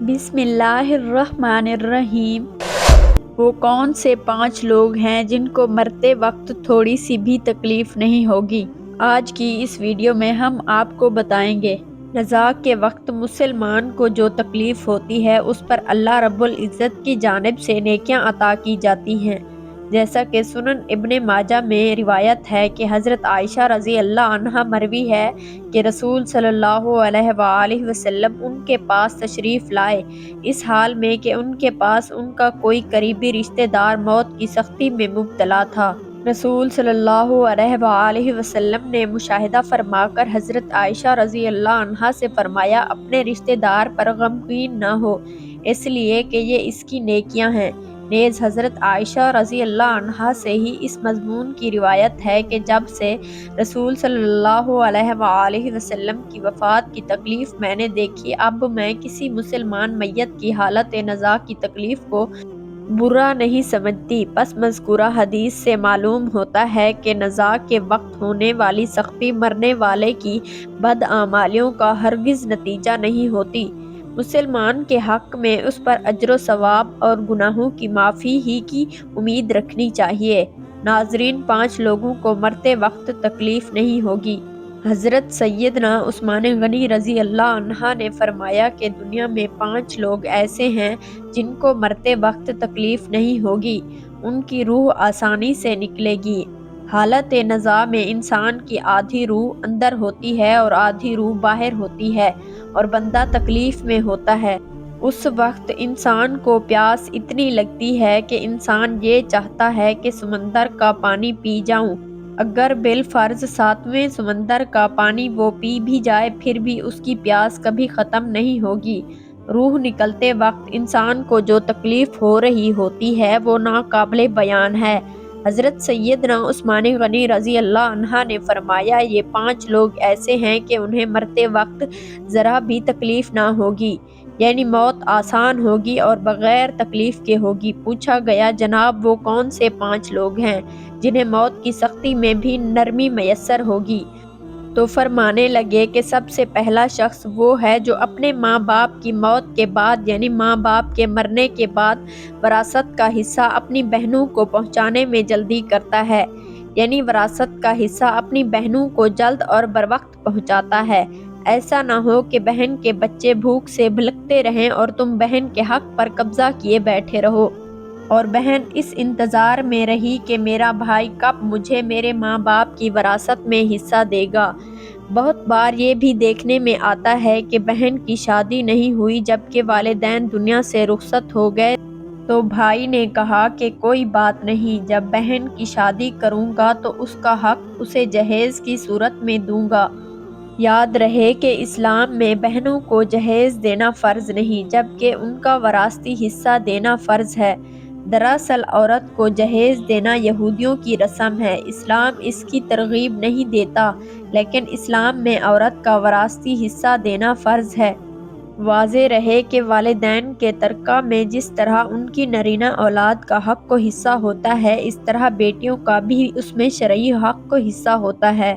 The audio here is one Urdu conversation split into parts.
بسم اللہ الرحمن الرحیم۔ وہ کون سے 5 لوگ ہیں جن کو مرتے وقت تھوڑی سی بھی تکلیف نہیں ہوگی؟ آج کی اس ویڈیو میں ہم آپ کو بتائیں گے۔ رضا کے وقت مسلمان کو جو تکلیف ہوتی ہے اس پر اللہ رب العزت کی جانب سے نیکیاں عطا کی جاتی ہیں، جیسا کہ سنن ابن ماجہ میں روایت ہے کہ حضرت عائشہ رضی اللہ عنہا مروی ہے کہ رسول صلی اللہ علیہ وآلہ وسلم ان کے پاس تشریف لائے، اس حال میں کہ ان کے پاس ان کا کوئی قریبی رشتہ دار موت کی سختی میں مبتلا تھا۔ رسول صلی اللہ علیہ وآلہ وسلم نے مشاہدہ فرما کر حضرت عائشہ رضی اللہ عنہا سے فرمایا، اپنے رشتہ دار پر غمگین نہ ہو، اس لیے کہ یہ اس کی نیکیاں ہیں۔ نیز حضرت عائشہ رضی اللہ عنہا سے ہی اس مضمون کی روایت ہے کہ جب سے رسول صلی اللہ علیہ وآلہ وسلم کی وفات کی تکلیف میں نے دیکھی، اب میں کسی مسلمان میت کی حالت نزا کی تکلیف کو برا نہیں سمجھتی۔ پس مذکورہ حدیث سے معلوم ہوتا ہے کہ نزا کے وقت ہونے والی سختی مرنے والے کی بدعمالیوں کا ہرگز نتیجہ نہیں ہوتی۔ مسلمان کے حق میں اس پر اجر و ثواب اور گناہوں کی معافی ہی کی امید رکھنی چاہیے۔ ناظرین، 5 لوگوں کو مرتے وقت تکلیف نہیں ہوگی۔ حضرت سیدنا عثمان غنی رضی اللہ عنہ نے فرمایا کہ دنیا میں 5 لوگ ایسے ہیں جن کو مرتے وقت تکلیف نہیں ہوگی، ان کی روح آسانی سے نکلے گی۔ حالت نزا میں انسان کی آدھی روح اندر ہوتی ہے اور آدھی روح باہر ہوتی ہے اور بندہ تکلیف میں ہوتا ہے۔ اس وقت انسان کو پیاس اتنی لگتی ہے کہ انسان یہ چاہتا ہے کہ سمندر کا پانی پی جاؤں۔ اگر بالفرض 7ویں سمندر کا پانی وہ پی بھی جائے پھر بھی اس کی پیاس کبھی ختم نہیں ہوگی۔ روح نکلتے وقت انسان کو جو تکلیف ہو رہی ہوتی ہے وہ ناقابل بیان ہے۔ حضرت سیدنا عثمان غنی رضی اللہ عنہ نے فرمایا، یہ 5 لوگ ایسے ہیں کہ انہیں مرتے وقت ذرا بھی تکلیف نہ ہوگی، یعنی موت آسان ہوگی اور بغیر تکلیف کے ہوگی۔ پوچھا گیا، جناب وہ کون سے 5 لوگ ہیں جنہیں موت کی سختی میں بھی نرمی میسر ہوگی؟ تو فرمانے لگے کہ سب سے پہلا شخص وہ ہے جو اپنے ماں باپ کی موت کے بعد، یعنی ماں باپ کے مرنے کے بعد، وراثت کا حصہ اپنی بہنوں کو پہنچانے میں جلدی کرتا ہے، یعنی وراثت کا حصہ اپنی بہنوں کو جلد اور بروقت پہنچاتا ہے۔ ایسا نہ ہو کہ بہن کے بچے بھوک سے بھلکتے رہیں اور تم بہن کے حق پر قبضہ کیے بیٹھے رہو، اور بہن اس انتظار میں رہی کہ میرا بھائی کب مجھے میرے ماں باپ کی وراثت میں حصہ دے گا۔ بہت بار یہ بھی دیکھنے میں آتا ہے کہ بہن کی شادی نہیں ہوئی جبکہ والدین دنیا سے رخصت ہو گئے تو بھائی نے کہا کہ کوئی بات نہیں، جب بہن کی شادی کروں گا تو اس کا حق اسے جہیز کی صورت میں دوں گا۔ یاد رہے کہ اسلام میں بہنوں کو جہیز دینا فرض نہیں جبکہ ان کا وراثتی حصہ دینا فرض ہے۔ دراصل عورت کو جہیز دینا یہودیوں کی رسم ہے، اسلام اس کی ترغیب نہیں دیتا، لیکن اسلام میں عورت کا وراثتی حصہ دینا فرض ہے۔ واضح رہے کہ والدین کے ترکہ میں جس طرح ان کی نرینہ اولاد کا حق و حصہ ہوتا ہے، اس طرح بیٹیوں کا بھی اس میں شرعی حق و حصہ ہوتا ہے۔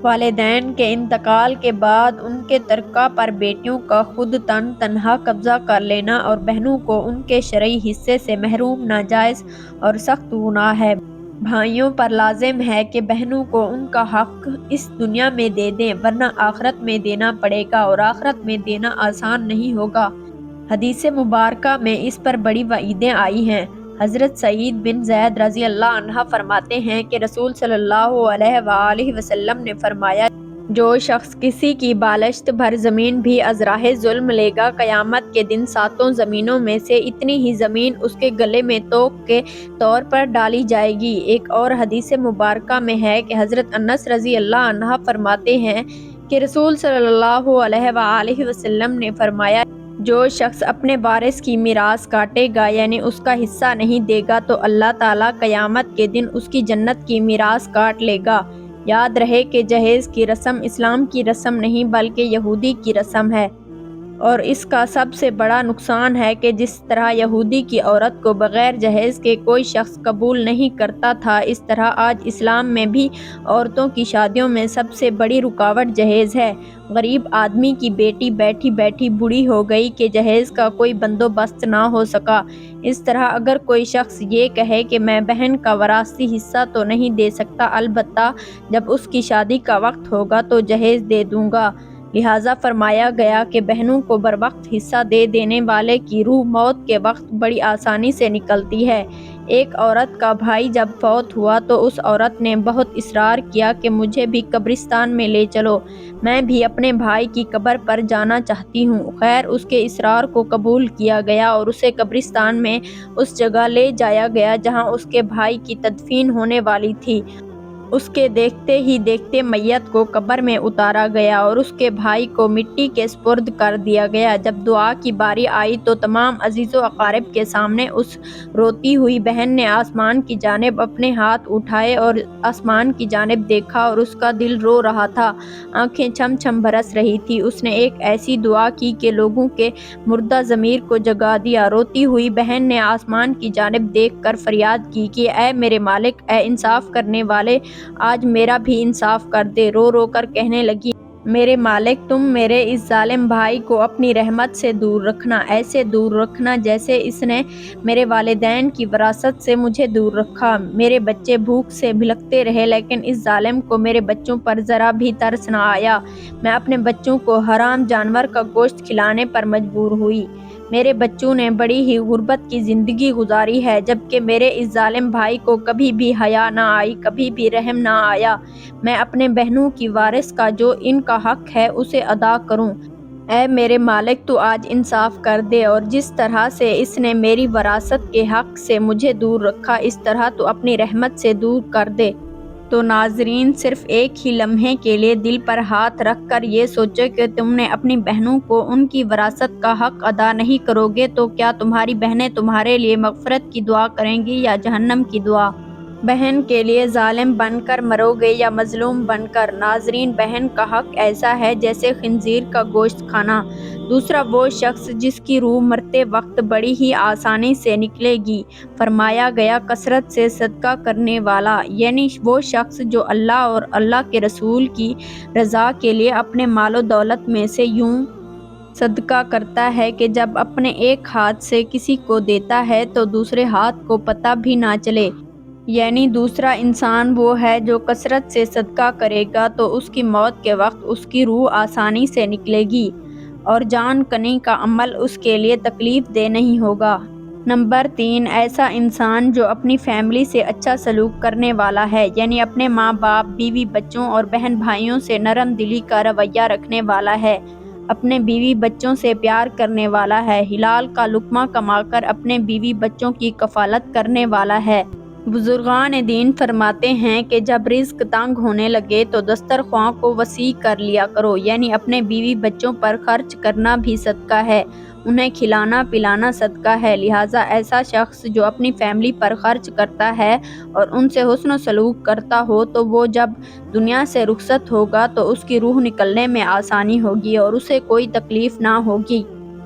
والدین کے انتقال کے بعد ان کے ترکہ پر بیٹیوں کا خود تنہا قبضہ کر لینا اور بہنوں کو ان کے شرعی حصے سے محروم ناجائز اور سخت گناہ ہے۔ بھائیوں پر لازم ہے کہ بہنوں کو ان کا حق اس دنیا میں دے دیں، ورنہ آخرت میں دینا پڑے گا اور آخرت میں دینا آسان نہیں ہوگا۔ حدیث مبارکہ میں اس پر بڑی وعیدیں آئی ہیں۔ حضرت سعید بن زید رضی اللہ عنہ فرماتے ہیں کہ رسول صلی اللہ علیہ وآلہ وسلم نے فرمایا، جو شخص کسی کی بالشت بھر زمین بھی از راہ ظلم لے گا، قیامت کے دن 7 زمینوں میں سے اتنی ہی زمین اس کے گلے میں طوق کے طور پر ڈالی جائے گی۔ ایک اور حدیث مبارکہ میں ہے کہ حضرت انس رضی اللہ عنہ فرماتے ہیں کہ رسول صلی اللہ علیہ وآلہ وسلم نے فرمایا، جو شخص اپنے وارث کی میراث کاٹے گا، یعنی اس کا حصہ نہیں دے گا، تو اللہ تعالیٰ قیامت کے دن اس کی جنت کی میراث کاٹ لے گا۔ یاد رہے کہ جہیز کی رسم اسلام کی رسم نہیں بلکہ یہودی کی رسم ہے۔ اور اس کا سب سے بڑا نقصان ہے کہ جس طرح یہودی کی عورت کو بغیر جہیز کے کوئی شخص قبول نہیں کرتا تھا، اس طرح آج اسلام میں بھی عورتوں کی شادیوں میں سب سے بڑی رکاوٹ جہیز ہے۔ غریب آدمی کی بیٹی بیٹھی بیٹھی بوڑھی ہو گئی کہ جہیز کا کوئی بندوبست نہ ہو سکا۔ اس طرح اگر کوئی شخص یہ کہے کہ میں بہن کا وراثتی حصہ تو نہیں دے سکتا، البتہ جب اس کی شادی کا وقت ہوگا تو جہیز دے دوں گا، لہٰذا فرمایا گیا کہ بہنوں کو بروقت حصہ دے دینے والے کی روح موت کے وقت بڑی آسانی سے نکلتی ہے۔ ایک عورت کا بھائی جب فوت ہوا تو اس عورت نے بہت اصرار کیا کہ مجھے بھی قبرستان میں لے چلو، میں بھی اپنے بھائی کی قبر پر جانا چاہتی ہوں۔ خیر اس کے اصرار کو قبول کیا گیا اور اسے قبرستان میں اس جگہ لے جایا گیا جہاں اس کے بھائی کی تدفین ہونے والی تھی۔ اس کے دیکھتے ہی دیکھتے میت کو قبر میں اتارا گیا اور اس کے بھائی کو مٹی کے سپرد کر دیا گیا۔ جب دعا کی باری آئی تو تمام عزیز و اقارب کے سامنے اس روتی ہوئی بہن نے آسمان کی جانب اپنے ہاتھ اٹھائے اور آسمان کی جانب دیکھا اور اس کا دل رو رہا تھا، آنکھیں چھم چھم برس رہی تھی۔ اس نے ایک ایسی دعا کی کہ لوگوں کے مردہ ضمیر کو جگا دیا۔ روتی ہوئی بہن نے آسمان کی جانب دیکھ کر فریاد کی کہ اے میرے مالک، اے انصاف کرنے والے، آج میرا بھی انصاف کر دے۔ رو رو کر کہنے لگی، میرے مالک، تم میرے اس ظالم بھائی کو اپنی رحمت سے دور رکھنا، ایسے دور رکھنا جیسے اس نے میرے والدین کی وراثت سے مجھے دور رکھا۔ میرے بچے بھوک سے بھٹکتے رہے لیکن اس ظالم کو میرے بچوں پر ذرا بھی ترس نہ آیا۔ میں اپنے بچوں کو حرام جانور کا گوشت کھلانے پر مجبور ہوئی۔ میرے بچوں نے بڑی ہی غربت کی زندگی گزاری ہے، جبکہ میرے اس ظالم بھائی کو کبھی بھی حیا نہ آئی، کبھی بھی رحم نہ آیا۔ میں اپنے بہنوں کی وارث کا جو ان کا حق ہے اسے ادا کروں۔ اے میرے مالک، تو آج انصاف کر دے اور جس طرح سے اس نے میری وراثت کے حق سے مجھے دور رکھا، اس طرح تو اپنی رحمت سے دور کر دے۔ تو ناظرین، صرف ایک ہی لمحے کے لیے دل پر ہاتھ رکھ کر یہ سوچو کہ تم نے اپنی بہنوں کو ان کی وراثت کا حق ادا نہیں کرو گے تو کیا تمہاری بہنیں تمہارے لیے مغفرت کی دعا کریں گی یا جہنم کی دعا؟ بہن کے لیے ظالم بن کر مرو گے یا مظلوم بن کر؟ ناظرین، بہن کا حق ایسا ہے جیسے خنزیر کا گوشت کھانا۔ دوسرا وہ شخص جس کی روح مرتے وقت بڑی ہی آسانی سے نکلے گی، فرمایا گیا کثرت سے صدقہ کرنے والا، یعنی وہ شخص جو اللہ اور اللہ کے رسول کی رضا کے لیے اپنے مال و دولت میں سے یوں صدقہ کرتا ہے کہ جب اپنے ایک ہاتھ سے کسی کو دیتا ہے تو دوسرے ہاتھ کو پتہ بھی نہ چلے۔ یعنی دوسرا انسان وہ ہے جو کثرت سے صدقہ کرے گا تو اس کی موت کے وقت اس کی روح آسانی سے نکلے گی اور جان کنی کا عمل اس کے لیے تکلیف دہ نہیں ہوگا۔ نمبر 3، ایسا انسان جو اپنی فیملی سے اچھا سلوک کرنے والا ہے، یعنی اپنے ماں باپ، بیوی بچوں اور بہن بھائیوں سے نرم دلی کا رویہ رکھنے والا ہے، اپنے بیوی بچوں سے پیار کرنے والا ہے، حلال کا لقمہ کما کر اپنے بیوی بچوں کی کفالت کرنے والا ہے۔ بزرگان دین فرماتے ہیں کہ جب رزق تنگ ہونے لگے تو دسترخواں کو وسیع کر لیا کرو، یعنی اپنے بیوی بچوں پر خرچ کرنا بھی صدقہ ہے، انہیں کھلانا پلانا صدقہ ہے۔ لہٰذا ایسا شخص جو اپنی فیملی پر خرچ کرتا ہے اور ان سے حسن و سلوک کرتا ہو تو وہ جب دنیا سے رخصت ہوگا تو اس کی روح نکلنے میں آسانی ہوگی اور اسے کوئی تکلیف نہ ہوگی۔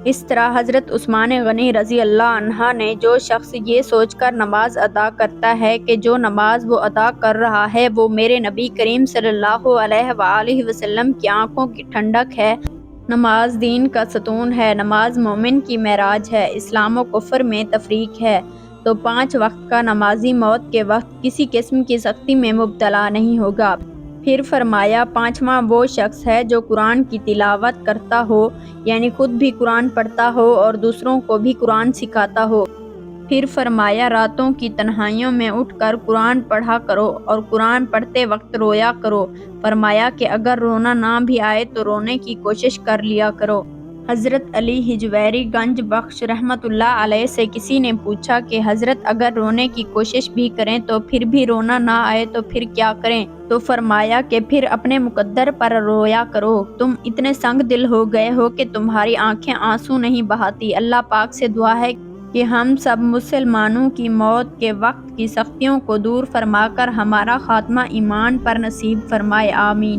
اس طرح حضرت عثمان غنی رضی اللہ عنہ نے جو شخص یہ سوچ کر نماز ادا کرتا ہے کہ جو نماز وہ ادا کر رہا ہے وہ میرے نبی کریم صلی اللہ علیہ وآلہ وسلم کی آنکھوں کی ٹھنڈک ہے، نماز دین کا ستون ہے، نماز مومن کی معراج ہے، اسلام و کفر میں تفریق ہے، تو 5 وقت کا نمازی موت کے وقت کسی قسم کی سختی میں مبتلا نہیں ہوگا۔ پھر فرمایا 5واں وہ شخص ہے جو قرآن کی تلاوت کرتا ہو، یعنی خود بھی قرآن پڑھتا ہو اور دوسروں کو بھی قرآن سکھاتا ہو۔ پھر فرمایا راتوں کی تنہائیوں میں اٹھ کر قرآن پڑھا کرو اور قرآن پڑھتے وقت رویا کرو۔ فرمایا کہ اگر رونا نہ بھی آئے تو رونے کی کوشش کر لیا کرو۔ حضرت علی ہجویری گنج بخش رحمۃ اللہ علیہ سے کسی نے پوچھا کہ حضرت اگر رونے کی کوشش بھی کریں تو پھر بھی رونا نہ آئے تو پھر کیا کریں؟ تو فرمایا کہ پھر اپنے مقدر پر رویا کرو، تم اتنے سنگ دل ہو گئے ہو کہ تمہاری آنکھیں آنسو نہیں بہاتی۔ اللہ پاک سے دعا ہے کہ ہم سب مسلمانوں کی موت کے وقت کی سختیوں کو دور فرما کر ہمارا خاتمہ ایمان پر نصیب فرمائے، آمین۔